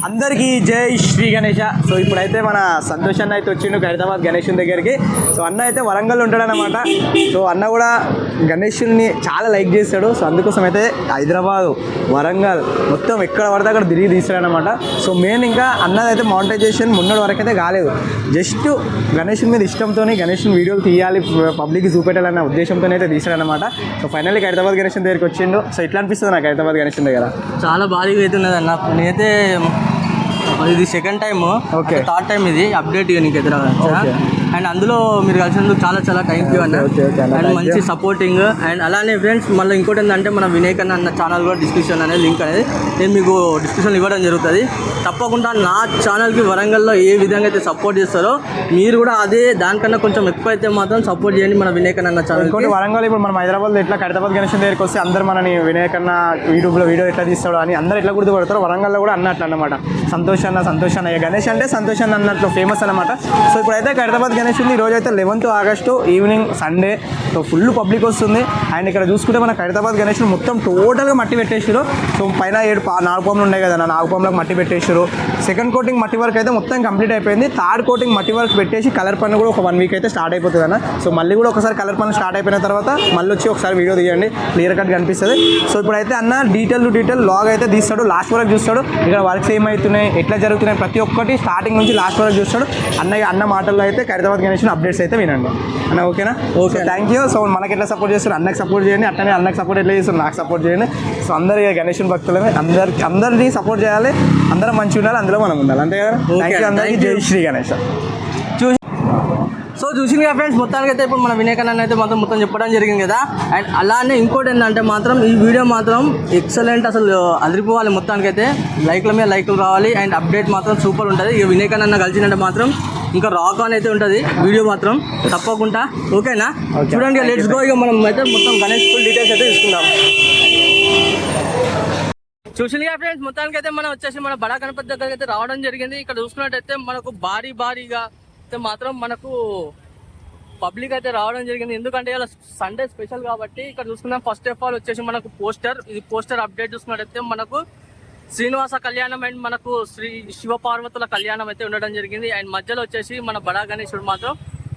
అందరికీ జై శ్రీ గణేష. సో ఇప్పుడైతే మన సంతోష్ అన్న అయితే వచ్చిండు హైదరాబాద్ గణేషుని దగ్గరికి. సో అన్న అయితే వరంగల్ ఉంటాడనమాట. సో అన్న కూడా గణేషుని చాలా లైక్ చేస్తాడు. సో అందుకోసం అయితే హైదరాబాద్, వరంగల్ మొత్తం ఎక్కడ పడితే అక్కడ తిరిగి తీస్తాడనమాట. సో మెయిన్ ఇంకా అన్నదైతే మానిటైజేషన్ మొన్నటి వరకు అయితే కాలేదు. జస్ట్ గణేషుని మీద ఇష్టంతో గణేషుని వీడియోలు తీయాలి, పబ్లిక్కి చూపెట్టాలన్న ఉద్దేశంతో అయితే తీసాడనమాట. సో ఫైనల్లీ హైదరాబాద్ గణేషుని దగ్గరికి వచ్చిండు. సో ఇట్లా అనిపిస్తుంది నాకు హైదరాబాద్ గణేషుని దగ్గర. చాలా భారీగా అవుతున్నది అన్న. నేనైతే ఇది second time, okay third time ఇది అప్డేట్ నీకు ఎదురు. అండ్ అందులో మీరు కలిసినందుకు చాలా చాలా థ్యాంక్ యూ అన్న. అండ్ మంచి సపోర్టింగ్. అండ్ అలానే ఫ్రెండ్స్ మళ్ళీ ఇంకోటి ఏంటంటే మన వినేక్ అన్న ఛానల్ కూడా డిస్క్రిప్షన్ అనేది లింక్ అనేది నేను మీకు డిస్క్రిప్షన్ ఇవ్వడం జరుగుతుంది. తప్పకుండా నా ఛానల్కి వరంగల్లో ఏ విధంగా అయితే సపోర్ట్ చేస్తారో మీరు కూడా అదే దానికన్నా కొంచెం ఎక్కువ అయితే మాత్రం సపోర్ట్ చేయండి మన వినేక్ అన్న ఛానల్. ఇంకోటి వరంగల్ ఇప్పుడు మనం హైదరాబాద్లో ఎట్లా హైదరాబాద్ గణేష్ దగ్గరికి వస్తే అందరు మనని వినేక్ అన్న యూట్యూబ్లో వీడియో ఎట్లా తీస్తాడో అని అందరు ఎట్లా గుర్తుపడతారో వరంగల్లో కూడా అన్నట్లు అనమాట. సంతోష్ అన్న గణేష్ అంటే సంతోష్ అన్న అన్నట్లు ఫేమస్ అనమాట. సో ఇప్పుడైతే హైదరాబాద్ గణేష్ ఉంది. ఈరోజు అయితే 11th August evening Sunday. So full public వస్తుంది. అండ్ ఇక్కడ చూసుకుంటే మనకు హైదరాబాద్ గణేష్ మొత్తం టోటల్గా మట్టి పెట్టేసారు. సో పైన 4 పాములు ఉన్నాయి కదా, 4 పాములకు మట్టి పెట్టేసారు. సెకండ్ కోటింగ్ మట్టి వర్క్ అయితే మొత్తం కంప్లీట్ అయిపోయింది. థర్డ్ కోటింగ్ మట్టి వర్క్ పెట్టేసి కలర్ పన్ను కూడా ఒక 1 వీక్ అయితే స్టార్ట్ అయిపోతుంది అన్న. సో మళ్ళీ కూడా ఒకసారి కలర్ పన్ను స్టార్ట్ అయిపోయిన తర్వాత మళ్ళీ వచ్చి ఒకసారి వీడియో తీయండి, క్లియర్ కట్ కనిపిస్తుంది. సో ఇప్పుడైతే అన్న డీటెయిల్ టు డీటెయిల్ లాగ్ అయితే తీస్తాడు, లాస్ట్ వరకు చూస్తాడు. ఇక్కడ వర్క్స్ ఏమవుతున్నాయి, ఎట్లా జరుగుతున్నాయి, ప్రతి ఒక్కటి స్టార్టింగ్ నుంచి లాస్ట్ వరకు చూస్తాడు. అన్న మాటల్లో అయితే హైదరాబాద్ గణేష్ అప్డేట్స్ అయితే వినండి అన్న. ఓకేనా? Okay, thank you. సో మనకి ఎట్లా సపోర్ట్ చేస్తారు, అన్నకి సపోర్ట్ చేయండి. అట్లనే అన్నకి సపోర్ట్ ఎట్లా చేస్తారు నాకు సపోర్ట్ చేయండి. సో అందరు గణేష్ భక్తులమే, అందరినీ సపోర్ట్ చేయాలి, అందరం మంచిగా ఉండాలి, అందులో మనం ఉండాలి, అంతే కదా. థ్యాంక్ యూ అందరికీ. జై శ్రీ గణేష్. సో చూసింది కదా ఫ్రెండ్స్, మొత్తానికి అయితే ఇప్పుడు మన వినేక్ అన్న అయితే మొత్తం చెప్పడం జరిగింది కదా. అండ్ అలానే ఇంకోటి ఏంటంటే మాత్రం ఈ వీడియో మాత్రం ఎక్సలెంట్, అసలు అదిరిపోవాలి. మొత్తానికి అయితే లైక్ల మీద లైక్లు రావాలి. అండ్ అప్డేట్ మాత్రం సూపర్ ఉంటుంది. ఇక వినేక్ అన్న కలిసినంటే మాత్రం ఇంకా రాక్ ఆన్ అయితే ఉంటుంది వీడియో మాత్రం తప్పకుండా. ఓకేనా? చూడండి, లెట్స్ గో. ఇక మనం అయితే మొత్తం గణేష్ ఫుల్ డీటెయిల్స్ అయితే తీసుకుందాం. చూసిందిగా ఫ్రెండ్స్, మొత్తానికి అయితే మనం వచ్చేసి మన బడా గణపతి దగ్గరికి అయితే రావడం జరిగింది. ఇక్కడ చూసుకున్నట్టయితే మనకు భారీగా అయితే మాత్రం మనకు పబ్లిక్ అయితే రావడం జరిగింది. ఎందుకంటే ఇలా సండే స్పెషల్ కాబట్టి ఇక్కడ చూసుకున్నాం. ఫస్ట్ ఆఫ్ ఆల్ వచ్చేసి మనకు పోస్టర్ అప్డేట్ చూసుకున్నట్టయితే మనకు శ్రీనివాస కళ్యాణం అండ్ మనకు శ్రీ శివపార్వతుల కళ్యాణం అయితే ఉండడం జరిగింది. అండ్ మధ్యలో వచ్చేసి మన బడా గణేశుడు మాత్రం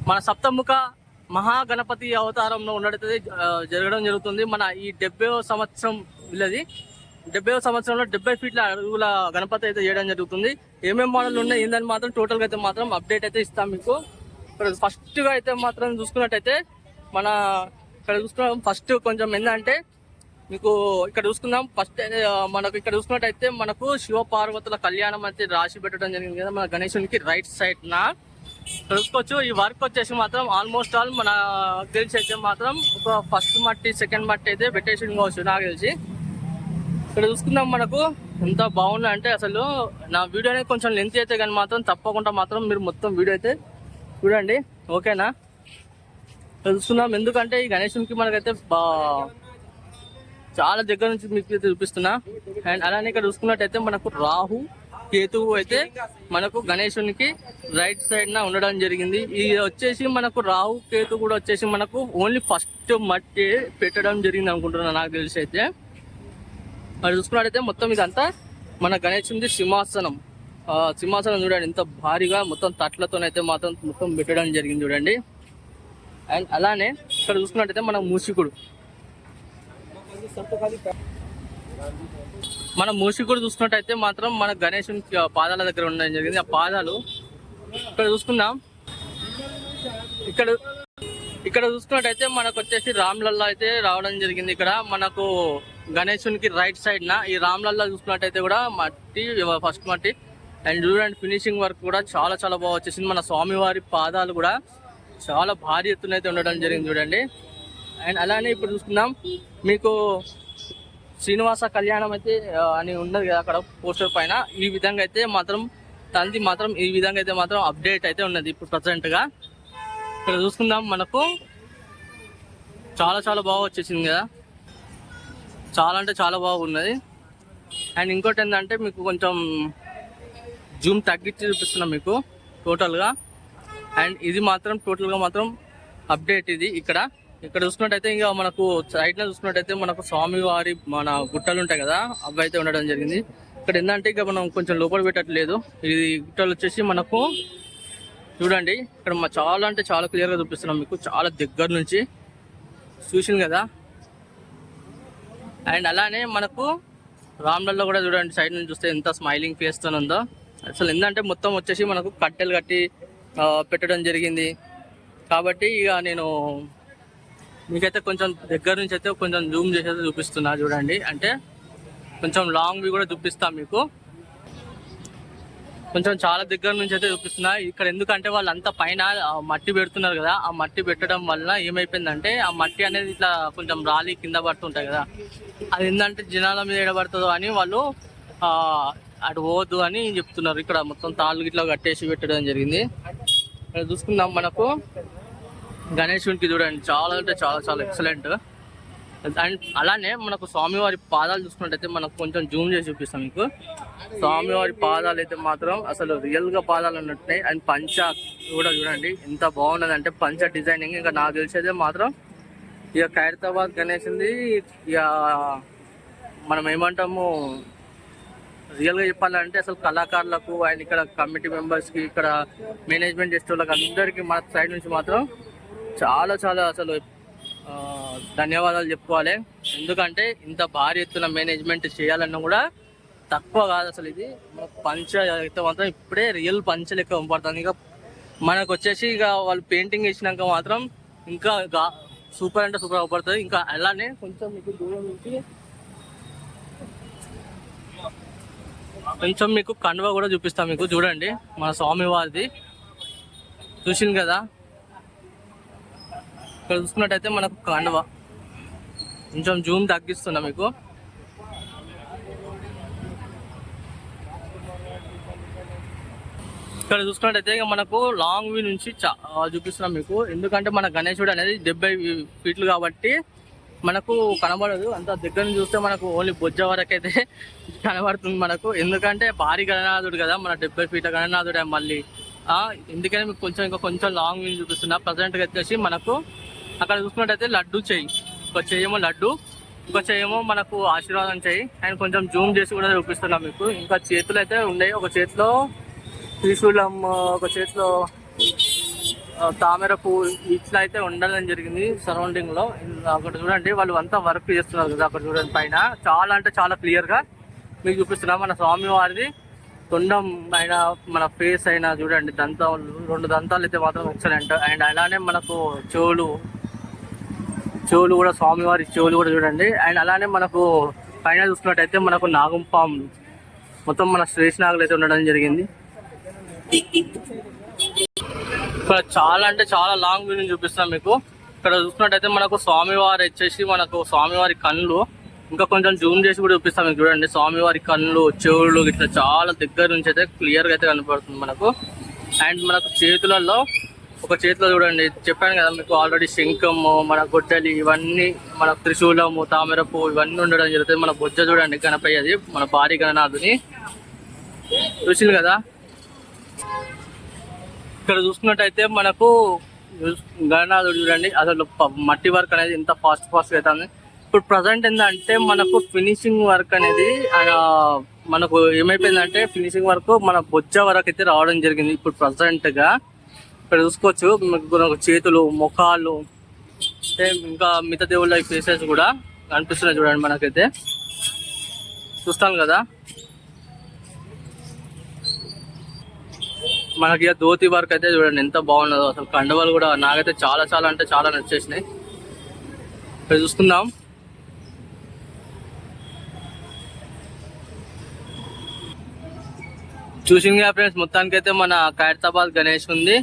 మన సప్తముఖ మహాగణపతి అవతారంలో ఉండడం జరగడం జరుగుతుంది. మన ఈ 70వ సంవత్సరం వీళ్ళది 70వ సంవత్సరంలో 70 ఫీట్ల అడుగుల గణపతి అయితే చేయడం జరుగుతుంది. ఏమేమి మోడల్ ఉన్నాయి ఏందని మాత్రం టోటల్గా అయితే మాత్రం అప్డేట్ అయితే ఇస్తాం మీకు. ఇక్కడ ఫస్ట్గా అయితే మాత్రం చూసుకున్నట్టయితే మన ఇక్కడ చూసుకున్నాం. ఫస్ట్ కొంచెం ఏంటంటే మీకు ఇక్కడ చూసుకుందాం. ఫస్ట్ మనకు ఇక్కడ చూసుకున్నట్టయితే మనకు శివపార్వతుల కళ్యాణం అయితే రాసి పెట్టడం జరిగింది కదా మన గణేశునికి రైట్ సైడ్ నా చూసుకోవచ్చు. ఈ వర్క్ వచ్చేసి మాత్రం ఆల్మోస్ట్ ఆల్ మన తెలిసి అయితే మాత్రం ఒక ఫస్ట్ మట్టి సెకండ్ మట్టి అయితే పెట్టేసి కావచ్చు నాకు తెలిసి. ఇక్కడ చూసుకుందాం మనకు ఎంత బాగుంది అంటే అసలు నా వీడియో అనేది కొంచెం లెంత్ అయితే కానీ మాత్రం తప్పకుండా మాత్రం మీరు మొత్తం వీడియో అయితే చూడండి. ఓకేనా? ఇక్కడ చూసుకుందాం. ఎందుకంటే ఈ గణేశునికి మనకైతే చాలా దగ్గర నుంచి మీకు అయితే చూపిస్తున్నా. అండ్ అలానే ఇక్కడ చూసుకున్నట్టయితే మనకు రాహు కేతువు అయితే మనకు గణేశునికి రైట్ సైడ్ నా ఉండడం జరిగింది. ఇది వచ్చేసి మనకు రాహు కేతు కూడా వచ్చేసి మనకు ఓన్లీ ఫస్ట్ మట్టి పెట్టడం జరిగింది అనుకుంటున్నాను నాకు తెలిసి అయితే. మరి చూసుకున్నట్టయితే మొత్తం ఇదంతా మన గణేశుని సింహాసనం చూడండి ఎంత భారీగా మొత్తం తట్లతోనైతే మాత్రం మొత్తం పెట్టడం జరిగింది చూడండి. అండ్ అలానే ఇక్కడ చూసుకున్నట్టయితే మన మూషికుడు చూసుకున్నట్టయితే మాత్రం మన గణేశుని పాదాల దగ్గర ఉండడం జరిగింది. ఆ పాదాలు ఇక్కడ చూసుకుందాం. ఇక్కడ చూసుకున్నట్టయితే మనకు వచ్చేసి రామ్లల్లా అయితే రావడం జరిగింది. ఇక్కడ మనకు గణేశునికి రైట్ సైడ్ నా ఈ రామ్లల్లా చూసుకున్నట్టయితే కూడా మట్టి ఫస్ట్ మట్టి. అండ్ చూడండి ఫినిషింగ్ వర్క్ కూడా చాలా చాలా బాగా వచ్చేసింది. మన స్వామివారి పాదాలు కూడా చాలా భారీ ఎత్తున అయితే ఉండడం జరిగింది చూడండి. అండ్ అలానే ఇప్పుడు చూసుకుందాం. మీకు శ్రీనివాస కళ్యాణం అయితే అని ఉన్నది కదా అక్కడ పోస్టర్ పైన. ఈ విధంగా అయితే మాత్రం తంది మాత్రం ఈ విధంగా అయితే మాత్రం అప్డేట్ అయితే ఉన్నది ఇప్పుడు ప్రజెంట్గా. ఇక్కడ చూసుకుందాం. మనకు చాలా చాలా బాగా వచ్చేసింది కదా, చాలా అంటే చాలా బాగున్నది. అండ్ ఇంకోటి ఏంటంటే మీకు కొంచెం జూమ్ తగ్గించి చూపిస్తున్నాం మీకు టోటల్గా. అండ్ ఇది మాత్రం టోటల్గా మాత్రం అప్డేట్ ఇది. ఇక్కడ చూసుకున్నట్టయితే ఇంకా మనకు సైడ్లో చూసుకున్నట్టయితే మనకు స్వామివారి మన గుట్టలు ఉంటాయి కదా అవి అయితే ఉండడం జరిగింది. ఇక్కడ ఏంటంటే ఇక మనం కొంచెం లోపల పెట్టట్లేదు. ఇది ఇక్కడ వచ్చేసి మనకు చూడండి, ఇక్కడ చాలా అంటే చాలా క్లియర్గా చూపిస్తున్నాం మీకు, చాలా దగ్గర నుంచి చూసింది కదా. అండ్ అలానే మనకు రామ్లల్లో కూడా చూడండి, సైడ్ నుంచి చూస్తే ఎంత స్మైలింగ్ ఫేస్ తో ఉందో. అసలు ఏంటంటే మొత్తం వచ్చేసి మనకు కట్టెలు కట్టి పెట్టడం జరిగింది. కాబట్టి ఇక నేను మీకైతే కొంచెం దగ్గర నుంచి అయితే కొంచెం జూమ్ చేసి అయితే చూపిస్తున్నా చూడండి. అంటే కొంచెం లాంగ్ వ్యూ కూడా చూపిస్తాను మీకు, కొంచెం చాలా దగ్గర నుంచి అయితే చూపిస్తున్నా. ఇక్కడ ఎందుకంటే వాళ్ళు అంతా పైన మట్టి పెడుతున్నారు కదా, ఆ మట్టి పెట్టడం వల్ల ఏమైపోయిందంటే ఆ మట్టి అనేది ఇట్లా కొంచెం రాలి కింద పడుతుంటాయి కదా, అది ఏంటంటే జనాల మీద ఎడబడుతుందో అని వాళ్ళు అటు పోవద్దు అని చెప్తున్నారు. ఇక్కడ మొత్తం తాళ్ళు ఇట్లా కట్టేసి పెట్టడం జరిగింది. ఇక్కడ చూసుకుందాం, మనకు గణేశునికి చూడండి చాలా అంటే చాలా చాలా ఎక్సలెంట్. అండ్ అలానే మనకు స్వామివారి పాదాలు చూసుకున్నట్టయితే మనకు కొంచెం జూమ్ చేసి చూపిస్తాం మీకు. స్వామివారి పాదాలు అయితే మాత్రం అసలు రియల్ గా పాదాలు ఉన్నట్టున్నాయి. అండ్ పంచ కూడా చూడండి ఎంత బాగున్నది అంటే, పంచ డిజైనింగ్ ఇంకా నాకు తెలిసేదే మాత్రం ఇక ఖైరతాబాద్ గణేశుంది. ఇక మనం ఏమంటాము, రియల్ గా చెప్పాలంటే అసలు కళాకారులకు అండ్ ఇక్కడ కమిటీ మెంబర్స్ కి, ఇక్కడ మేనేజ్మెంట్ చేసే వాళ్ళకి అందరికీ మన సైడ్ నుంచి మాత్రం చాలా చాలా అసలు ధన్యవాదాలు చెప్పుకోవాలి. ఎందుకంటే ఇంత భారీ ఎత్తున మేనేజ్మెంట్ చేయాలన్నా కూడా తక్కువ కాదు. అసలు ఇది పంచ అయితే మాత్రం ఇప్పుడే రియల్ పంచ లెక్క కనపడుతుంది. ఇక మనకు వచ్చేసి ఇక వాళ్ళు పెయింటింగ్ వేసినాక మాత్రం ఇంకా సూపర్ అంటే సూపర్ అవపడుతుంది. ఇంకా అలానే కొంచెం మీకు దూరం నుంచి కొంచెం మీకు కండువ కూడా చూపిస్తాం మీకు. చూడండి మన స్వామివారిది చూసింది కదా, ఇక్కడ చూసుకున్నట్టయితే మనకు కండువ కొంచెం జూమ్ తగ్గిస్తున్నా మీకు. ఇక్కడ చూసుకున్నట్టయితే ఇక మనకు లాంగ్ వ్యూ నుంచి చూపిస్తున్నాం మీకు. ఎందుకంటే మన గణేశుడు అనేది 70 ఫీట్లు కాబట్టి మనకు కనబడదు. అంత దగ్గర నుంచి చూస్తే మనకు ఓన్లీ బొజ్జ వరకు అయితే కనబడుతుంది మనకు. ఎందుకంటే భారీ గణనాథుడు కదా, మన 70 ఫీట్ల గణనాథుడే మళ్ళీ. ఎందుకని మీకు కొంచెం ఇంకా కొంచెం లాంగ్ వ్యూ చూపిస్తున్నా. ప్రజెంట్గా వచ్చేసి మనకు అక్కడ చూసుకున్నట్టయితే లడ్డు చెయ్యి, ఒక చెయ్యేమో లడ్డు, ఒక చెయ్యేమో మనకు ఆశీర్వాదం చెయ్యి. అండ్ కొంచెం జూమ్ చేసి కూడా చూపిస్తున్నాం మీకు. ఇంకా చేతులు అయితే ఉన్నాయి, ఒక చేతిలో త్రిశూలం, ఒక చేతిలో తామర పువ్వు ఇట్లా అయితే ఉండాలని జరిగింది సరౌండింగ్ లో. అక్కడ చూడండి వాళ్ళు అంతా వర్క్ చేస్తున్నారు కదా, అక్కడ చూడండి పైన చాలా అంటే చాలా క్లియర్ గా మీకు చూపిస్తున్నాం. మన స్వామి వారిది తొండం అయినా మన ఫేస్ అయినా చూడండి, దంతాలు 2 దంతాలు అయితే మాత్రం ఎక్సలెంట్. అండ్ అలానే మనకు చెవులు కూడా, స్వామివారి చెవులు కూడా చూడండి. అండ్ అలానే మనకు పైన చూసుకున్నట్టయితే మనకు నాగం పాము మొత్తం మన శ్రేష్నాగులు అయితే ఉండడం జరిగింది. ఇక్కడ చాలా అంటే చాలా లాంగ్ వ్యూ నుంచి చూపిస్తున్నాం మీకు. ఇక్కడ చూసుకున్నట్టయితే మనకు స్వామివారి వచ్చేసి మనకు స్వామివారి కళ్ళు ఇంకా కొంచెం జూమ్ చేసి కూడా చూపిస్తాం మీకు. చూడండి స్వామివారి కళ్ళు, చెవులు ఇట్లా చాలా దగ్గర నుంచి అయితే క్లియర్గా అయితే కనపడుతుంది మనకు. అండ్ మనకు చేతులలో, ఒక చేతిలో చూడండి చెప్పాను కదా మీకు ఆల్రెడీ శంఖము, మన గొడ్డలి, ఇవన్నీ మన త్రిశూలము, తామరపు ఇవన్నీ ఉండడం జరుగుతుంది. మన బొజ్జ చూడండి గణపయ్యది, మన భారీ గణనాథుని చూసింది కదా. ఇక్కడ చూసుకున్నట్టయితే మనకు గణనాథుడు చూడండి, అసలు మట్టి వర్క్ అనేది ఎంత ఫాస్ట్ అవుతుంది. ఇప్పుడు ప్రజెంట్ ఏంటంటే మనకు ఫినిషింగ్ వర్క్ అనేది మనకు ఏమైపోయిందంటే ఫినిషింగ్ వర్క్ మన బొజ్జ వరకు అయితే రావడం జరిగింది. ఇప్పుడు ప్రజెంట్ గా ఇక్కడ చూసుకోవచ్చు మనకు చేతులు, ముఖాలు, ఇంకా మిగతా దేవుళ్ళ ఫేసెస్ కూడా కనిపిస్తున్నాయి చూడండి మనకైతే, చూస్తాం కదా. మనకి ధోతి వర్క్ అయితే చూడండి ఎంత బాగున్నదో. అసలు కండువలు కూడా నాకైతే చాలా చాలా అంటే చాలా నచ్చేసినాయి. ఇక్కడ చూసుకుందాం, చూసింది ఫ్రెండ్స్, మొత్తానికైతే మన ఖైరతాబాద్ గణేష్ ఉంది.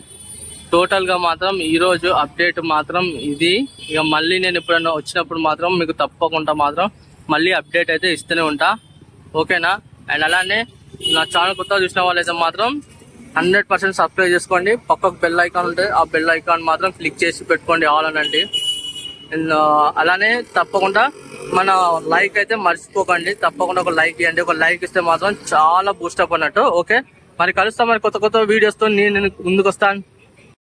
టోటల్ గా మాత్రం ఈ రోజు అప్డేట్ మాత్రం ఇది. ఇక మళ్ళీ నేను ఎప్పుడైనా వచ్చినప్పుడు మాత్రం మీకు తప్పకుండా మాత్రం మళ్ళీ అప్డేట్ అయితే ఇస్తూనే ఉంటా, ఓకేనా. అండ్ అలానే నా ఛానల్ కొత్తగా చూసిన వాళ్ళైతే మాత్రం 100% సబ్స్క్రైబ్ చేసుకోండి. పక్కకు బెల్ ఐకాన్ ఉంటుంది, ఆ బెల్ ఐకాన్ మాత్రం క్లిక్ చేసి పెట్టుకోండి ఆల్ అనండి. అలానే తప్పకుండా మన లైక్ అయితే మర్చిపోకండి, తప్పకుండా ఒక లైక్ ఇవ్వండి. ఒక లైక్ ఇస్తే మాత్రం చాలా బూస్టప్ అన్నట్టు, ఓకే. మరి కలుస్తాం మరి కొత్త వీడియోస్తో నేను ముందుకు వస్తాను.